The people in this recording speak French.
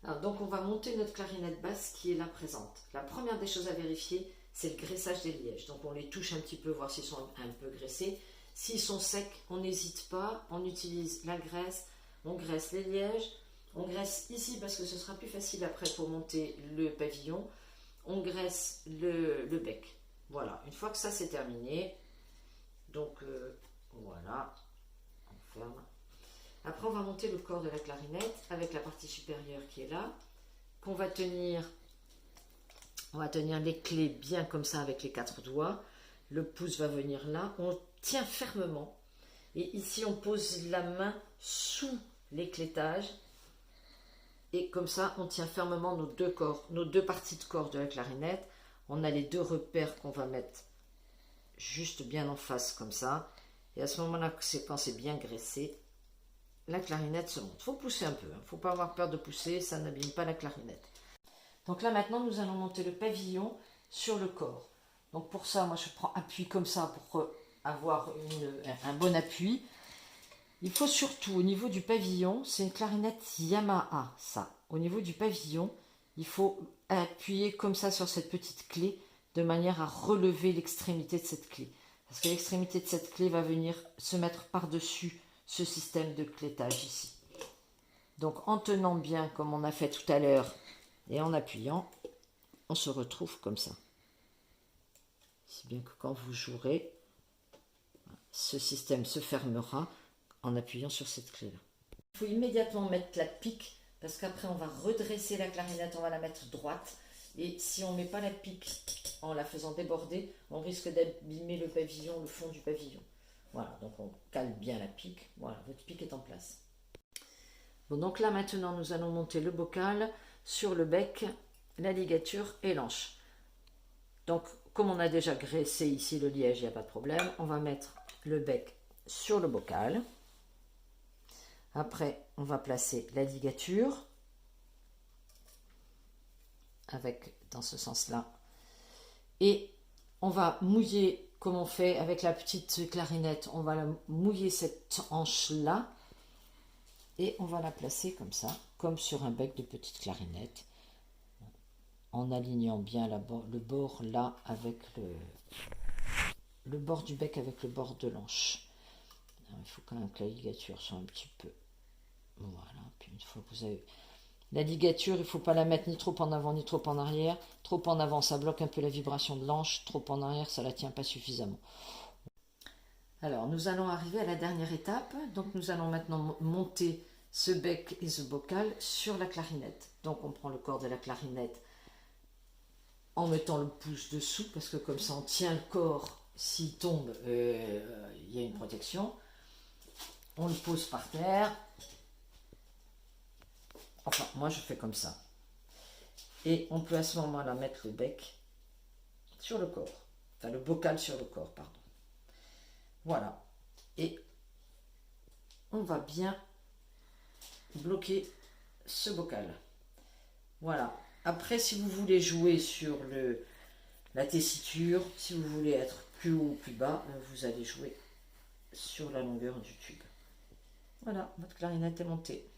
Alors, donc on va monter notre clarinette basse qui est là présente. La première des choses à vérifier, c'est le graissage des lièges. Donc on les touche un petit peu, voir s'ils sont un peu graissés. S'ils sont secs, on n'hésite pas, on utilise la graisse, on graisse les lièges, on graisse ici parce que ce sera plus facile après pour monter le pavillon. On graisse le bec. Voilà, une fois que ça c'est terminé, donc voilà, on ferme. Après on va monter le corps de la clarinette avec la partie supérieure qui est là, qu'on va tenir, on va tenir les clés bien comme ça avec les 4 doigts, le pouce va venir là, on tient fermement et ici on pose la main sous l'éclêtage et comme ça on tient fermement nos deux corps, nos deux parties de corps de la clarinette. On a les deux repères qu'on va mettre juste bien en face comme ça et à ce moment-là, quand c'est bien graissé, la clarinette se monte. Il faut pousser un peu, il ne faut pas avoir peur de pousser, ça n'abîme pas la clarinette. Donc là maintenant nous allons monter le pavillon sur le corps. Donc pour ça, moi je prends appui comme ça pour avoir un bon appui. Il faut surtout au niveau du pavillon, c'est une clarinette Yamaha ça. Au niveau du pavillon, il faut appuyer comme ça sur cette petite clé de manière à relever l'extrémité de cette clé. Parce que l'extrémité de cette clé va venir se mettre par-dessus ce système de clêtage ici. Donc en tenant bien comme on a fait tout à l'heure et en appuyant, on se retrouve comme ça. Si bien que quand vous jouerez, ce système se fermera en appuyant sur cette clé-là. Il faut immédiatement mettre la pique parce qu'après on va redresser la clarinette, on va la mettre droite. Et si on ne met pas la pique en la faisant déborder, on risque d'abîmer le pavillon, le fond du pavillon. Voilà, donc on cale bien la pique. Voilà, votre pique est en place. Bon, donc là maintenant nous allons monter le bocal sur le bec, la ligature et l'anche. Donc comme on a déjà graissé ici le liège, il n'y a pas de problème. On va mettre le bec sur le bocal. Après on va placer la ligature avec dans ce sens là. Et on va mouiller comme on fait avec la petite clarinette, on va mouiller cette hanche là et on va la placer comme ça, comme sur un bec de petite clarinette, en alignant bien le bord là avec le bord du bec avec le bord de l'anche. Il faut quand même que la ligature soit un petit peu, voilà, puis une fois que vous avez la ligature, il ne faut pas la mettre ni trop en avant ni trop en arrière. Trop en avant, ça bloque un peu la vibration de l'anche. Trop en arrière, ça ne la tient pas suffisamment. Alors, nous allons arriver à la dernière étape. Donc, nous allons maintenant monter ce bec et ce bocal sur la clarinette. Donc, on prend le corps de la clarinette en mettant le pouce dessous, parce que comme ça, on tient le corps. S'il tombe, il y a une protection. On le pose par terre. Enfin, moi je fais comme ça. Et on peut à ce moment-là mettre le bec sur le corps. Enfin, le bocal sur le corps, pardon. Voilà. Et on va bien bloquer ce bocal. Voilà. Après, si vous voulez jouer sur la tessiture, si vous voulez être plus haut ou plus bas, vous allez jouer sur la longueur du tube. Voilà, votre clarinette est montée.